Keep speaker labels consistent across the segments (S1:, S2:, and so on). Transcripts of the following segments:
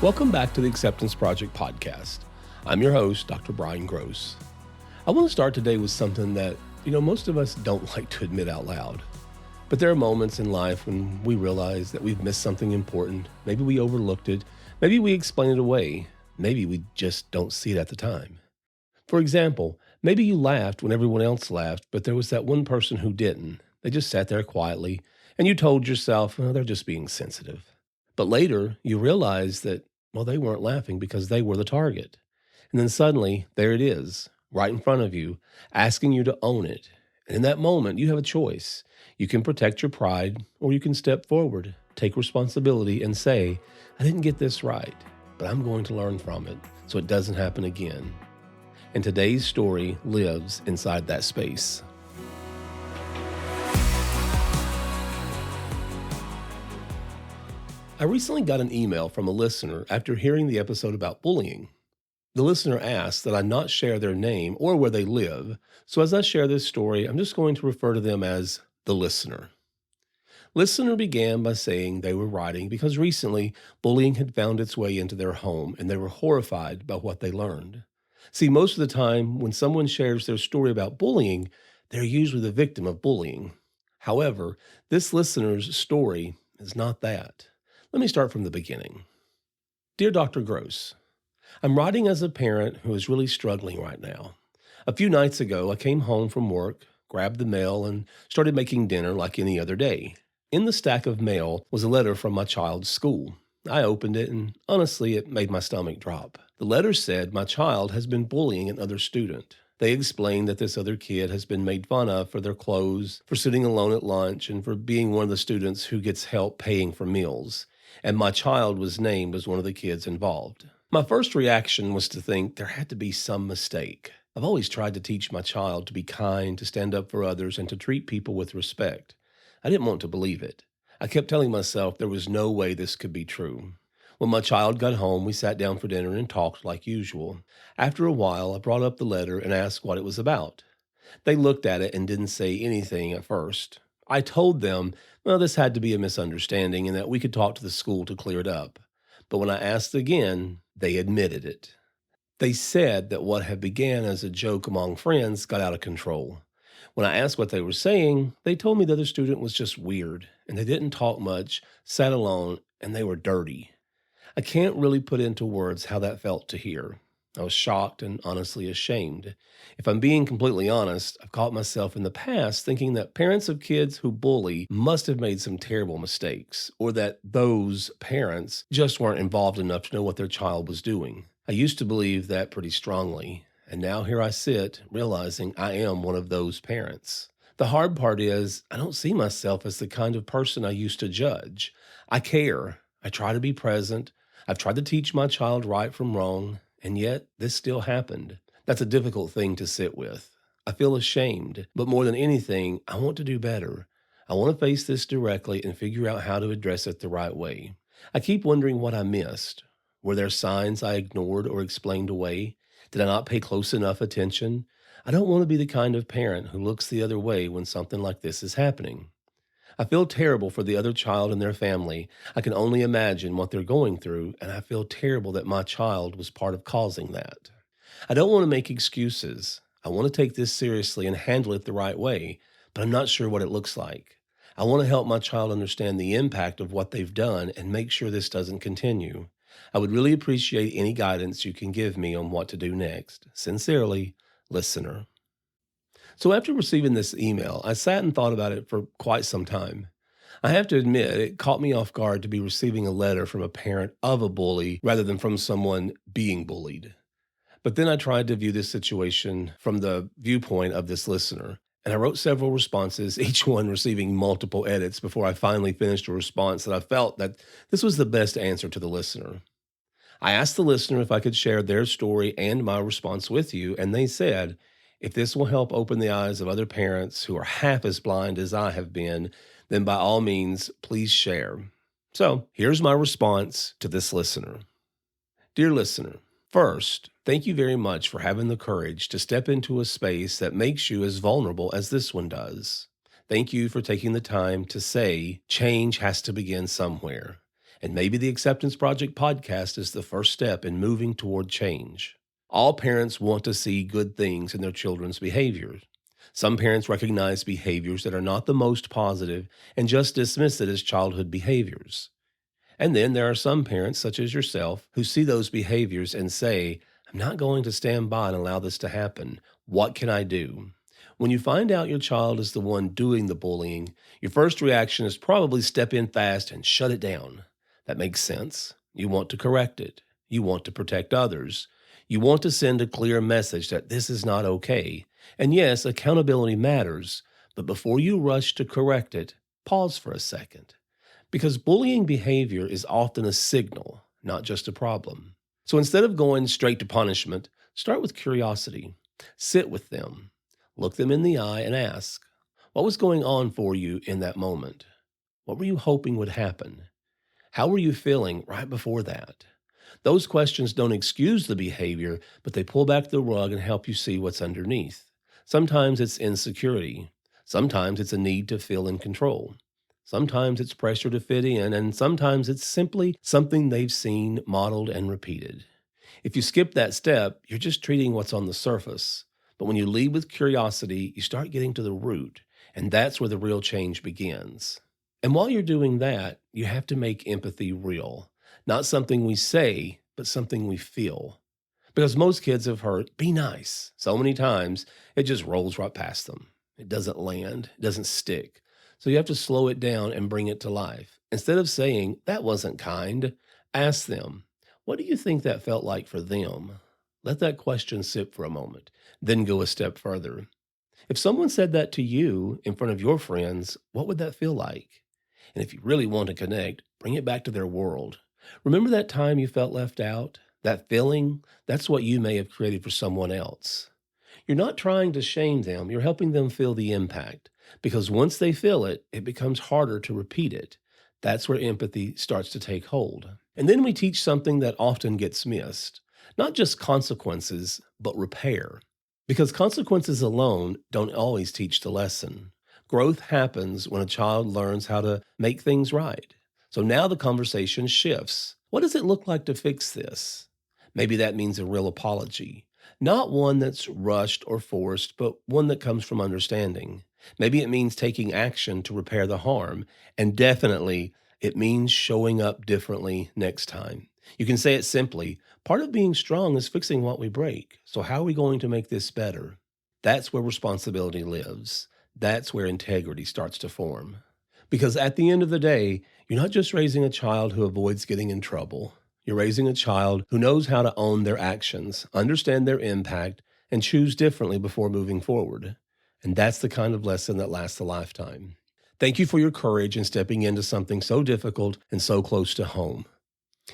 S1: Welcome back to the Acceptance Project podcast. I'm your host, Dr. Bryan Gross. I want to start today with something that, most of us don't like to admit out loud. But there are moments in life when we realize that we've missed something important. Maybe we overlooked it. Maybe we explain it away. Maybe we just don't see it at the time. For example, maybe you laughed when everyone else laughed, but there was that one person who didn't. They just sat there quietly, and you told yourself, oh, they're just being sensitive. But later, you realize that they weren't laughing because they were the target. And then suddenly, there it is, right in front of you, asking you to own it. And in that moment, you have a choice. You can protect your pride, or you can step forward, take responsibility, and say, I didn't get this right, but I'm going to learn from it so it doesn't happen again. And today's story lives inside that space. I recently got an email from a listener after hearing the episode about bullying. The listener asked that I not share their name or where they live, so as I share this story, I'm just going to refer to them as the listener. Listener began by saying they were writing because recently bullying had found its way into their home and they were horrified by what they learned. See, most of the time when someone shares their story about bullying, they're usually the victim of bullying. However, this listener's story is not that. Let me start from the beginning. Dear Dr. Gross, I'm writing as a parent who is really struggling right now. A few nights ago, I came home from work, grabbed the mail, and started making dinner like any other day. In the stack of mail was a letter from my child's school. I opened it, and honestly, it made my stomach drop. The letter said my child has been bullying another student. They explained that this other kid has been made fun of for their clothes, for sitting alone at lunch, and for being one of the students who gets help paying for meals. And my child was named as one of the kids involved. My first reaction was to think there had to be some mistake. I've always tried to teach my child to be kind, to stand up for others, and to treat people with respect. I didn't want to believe it. I kept telling myself there was no way this could be true. When my child got home, we sat down for dinner and talked like usual. After a while, I brought up the letter and asked what it was about. They looked at it and didn't say anything at first. I told them, this had to be a misunderstanding and that we could talk to the school to clear it up. But when I asked again, they admitted it. They said that what had began as a joke among friends got out of control. When I asked what they were saying, they told me the other student was just weird, and they didn't talk much, sat alone, and they were dirty. I can't really put into words how that felt to hear. I was shocked and honestly ashamed. If I'm being completely honest, I've caught myself in the past thinking that parents of kids who bully must have made some terrible mistakes, or that those parents just weren't involved enough to know what their child was doing. I used to believe that pretty strongly, and now here I sit, realizing I am one of those parents. The hard part is, I don't see myself as the kind of person I used to judge. I care. I try to be present. I've tried to teach my child right from wrong. And yet, this still happened. That's a difficult thing to sit with. I feel ashamed, but more than anything, I want to do better. I want to face this directly and figure out how to address it the right way. I keep wondering what I missed. Were there signs I ignored or explained away? Did I not pay close enough attention? I don't want to be the kind of parent who looks the other way when something like this is happening. I feel terrible for the other child and their family. I can only imagine what they're going through, and I feel terrible that my child was part of causing that. I don't want to make excuses. I want to take this seriously and handle it the right way, but I'm not sure what it looks like. I want to help my child understand the impact of what they've done and make sure this doesn't continue. I would really appreciate any guidance you can give me on what to do next. Sincerely, listener. So after receiving this email, I sat and thought about it for quite some time. I have to admit, it caught me off guard to be receiving a letter from a parent of a bully rather than from someone being bullied. But then I tried to view this situation from the viewpoint of this listener, and I wrote several responses, each one receiving multiple edits before I finally finished a response that I felt that this was the best answer to the listener. I asked the listener if I could share their story and my response with you, and they said, if this will help open the eyes of other parents who are half as blind as I have been, then by all means, please share. So here's my response to this listener. Dear listener, first, thank you very much for having the courage to step into a space that makes you as vulnerable as this one does. Thank you for taking the time to say change has to begin somewhere. And maybe the Acceptance Project podcast is the first step in moving toward change. All parents want to see good things in their children's behaviors. Some parents recognize behaviors that are not the most positive and just dismiss it as childhood behaviors. And then there are some parents, such as yourself, who see those behaviors and say, I'm not going to stand by and allow this to happen. What can I do? When you find out your child is the one doing the bullying, your first reaction is probably step in fast and shut it down. That makes sense. You want to correct it. You want to protect others. You want to send a clear message that this is not okay. And yes, accountability matters, but before you rush to correct it, pause for a second. Because bullying behavior is often a signal, not just a problem. So instead of going straight to punishment, start with curiosity. Sit with them, look them in the eye, and ask, what was going on for you in that moment? What were you hoping would happen? How were you feeling right before that? Those questions don't excuse the behavior, but they pull back the rug and help you see what's underneath. Sometimes it's insecurity. Sometimes it's a need to feel in control. Sometimes it's pressure to fit in, and sometimes it's simply something they've seen modeled and repeated. If you skip that step, you're just treating what's on the surface. But when you lead with curiosity, you start getting to the root, and that's where the real change begins. And while you're doing that, you have to make empathy real. Not something we say, but something we feel. Because most kids have heard, be nice, so many times, it just rolls right past them. It doesn't land, it doesn't stick. So you have to slow it down and bring it to life. Instead of saying, that wasn't kind, ask them, what do you think that felt like for them? Let that question sit for a moment, then go a step further. If someone said that to you in front of your friends, what would that feel like? And if you really want to connect, bring it back to their world. Remember that time you felt left out? That feeling? That's what you may have created for someone else. You're not trying to shame them, you're helping them feel the impact. Because once they feel it, it becomes harder to repeat it. That's where empathy starts to take hold. And then we teach something that often gets missed. Not just consequences, but repair. Because consequences alone don't always teach the lesson. Growth happens when a child learns how to make things right. So now the conversation shifts. What does it look like to fix this? Maybe that means a real apology. Not one that's rushed or forced, but one that comes from understanding. Maybe it means taking action to repair the harm, and definitely it means showing up differently next time. You can say it simply, part of being strong is fixing what we break. So how are we going to make this better? That's where responsibility lives. That's where integrity starts to form. Because at the end of the day, you're not just raising a child who avoids getting in trouble. You're raising a child who knows how to own their actions, understand their impact, and choose differently before moving forward. And that's the kind of lesson that lasts a lifetime. Thank you for your courage in stepping into something so difficult and so close to home.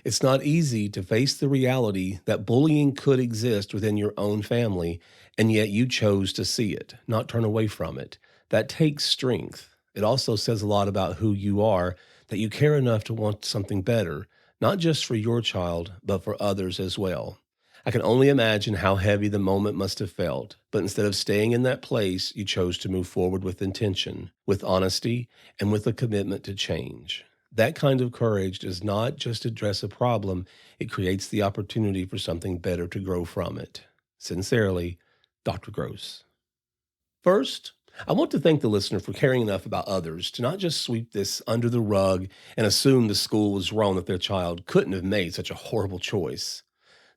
S1: It's not easy to face the reality that bullying could exist within your own family, and yet you chose to see it, not turn away from it. That takes strength. It also says a lot about who you are, that you care enough to want something better, not just for your child, but for others as well. I can only imagine how heavy the moment must have felt, but instead of staying in that place, you chose to move forward with intention, with honesty, and with a commitment to change. That kind of courage does not just address a problem, it creates the opportunity for something better to grow from it. Sincerely, Dr. Gross. First, I want to thank the listener for caring enough about others to not just sweep this under the rug and assume the school was wrong that their child couldn't have made such a horrible choice.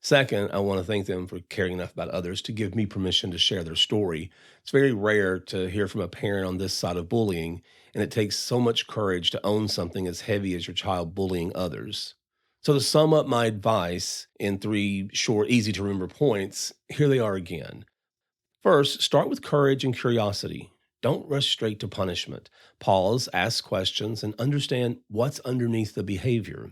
S1: Second, I want to thank them for caring enough about others to give me permission to share their story. It's very rare to hear from a parent on this side of bullying, and it takes so much courage to own something as heavy as your child bullying others. So, to sum up my advice in 3 short, easy to remember points, here they are again. First, start with courage and curiosity. Don't rush straight to punishment. Pause, ask questions, and understand what's underneath the behavior.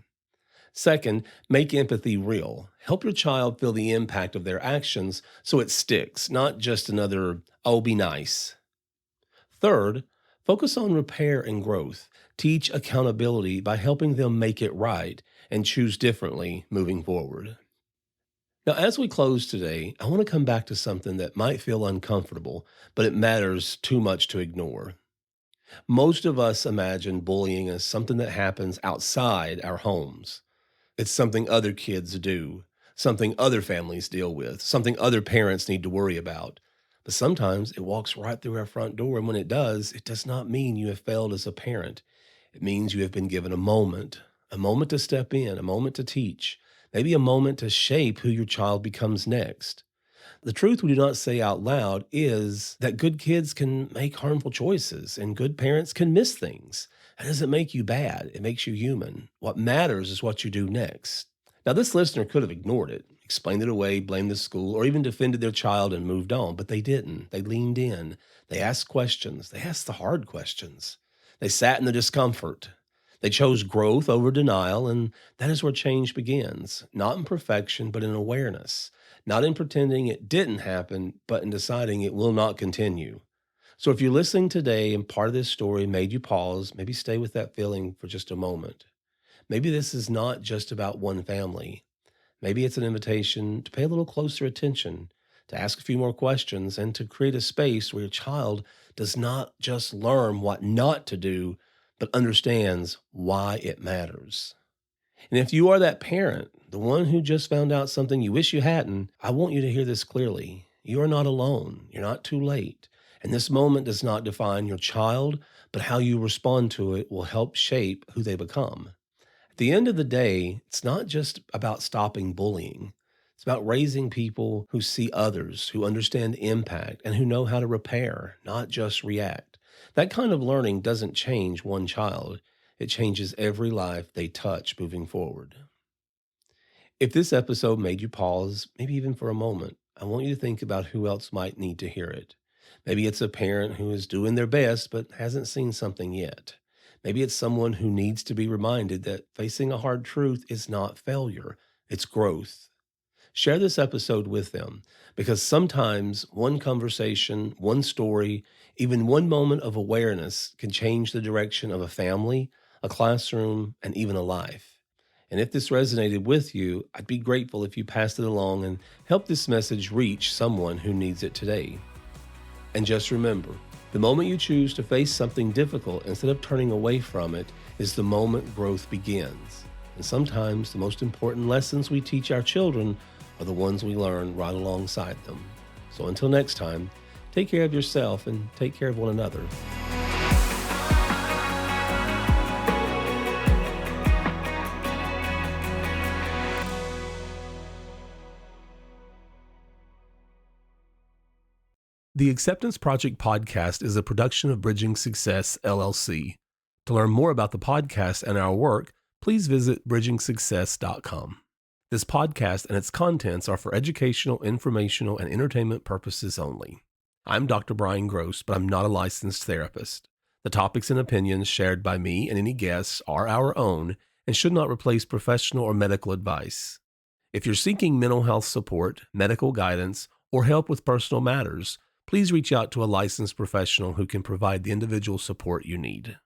S1: Second, make empathy real. Help your child feel the impact of their actions so it sticks, not just another, oh, be nice. Third, focus on repair and growth. Teach accountability by helping them make it right and choose differently moving forward. Now, as we close today, I want to come back to something that might feel uncomfortable, but it matters too much to ignore. Most of us imagine bullying as something that happens outside our homes. It's something other kids do, something other families deal with, something other parents need to worry about. But sometimes it walks right through our front door, and when it does not mean you have failed as a parent. It means you have been given a moment to step in, a moment to teach, maybe a moment to shape who your child becomes next. The truth we do not say out loud is that good kids can make harmful choices and good parents can miss things. That doesn't make you bad, it makes you human. What matters is what you do next. Now, this listener could have ignored it, explained it away, blamed the school, or even defended their child and moved on, but they didn't. They leaned in. They asked questions. They asked the hard questions. They sat in the discomfort. They chose growth over denial, and that is where change begins, not in perfection, but in awareness, not in pretending it didn't happen, but in deciding it will not continue. So if you're listening today and part of this story made you pause, maybe stay with that feeling for just a moment. Maybe this is not just about one family. Maybe it's an invitation to pay a little closer attention, to ask a few more questions, and to create a space where your child does not just learn what not to do, but understands why it matters. And if you are that parent, the one who just found out something you wish you hadn't, I want you to hear this clearly. You are not alone. You're not too late. And this moment does not define your child, but how you respond to it will help shape who they become. At the end of the day, it's not just about stopping bullying. It's about raising people who see others, who understand impact, and who know how to repair, not just react. That kind of learning doesn't change one child. It changes every life they touch moving forward. If this episode made you pause, maybe even for a moment, I want you to think about who else might need to hear it. Maybe it's a parent who is doing their best but hasn't seen something yet. Maybe it's someone who needs to be reminded that facing a hard truth is not failure, it's growth. Share this episode with them because sometimes one conversation, one story, even one moment of awareness can change the direction of a family, a classroom, and even a life. And if this resonated with you, I'd be grateful if you passed it along and help this message reach someone who needs it today. And just remember, the moment you choose to face something difficult instead of turning away from it is the moment growth begins. And sometimes the most important lessons we teach our children are the ones we learn right alongside them. So until next time, take care of yourself and take care of one another. The Acceptance Project podcast is a production of Bridging Success, LLC. To learn more about the podcast and our work, please visit bridgingsuccess.com. This podcast and its contents are for educational, informational, and entertainment purposes only. I'm Dr. Bryan Gross, but I'm not a licensed therapist. The topics and opinions shared by me and any guests are our own and should not replace professional or medical advice. If you're seeking mental health support, medical guidance, or help with personal matters, please reach out to a licensed professional who can provide the individual support you need.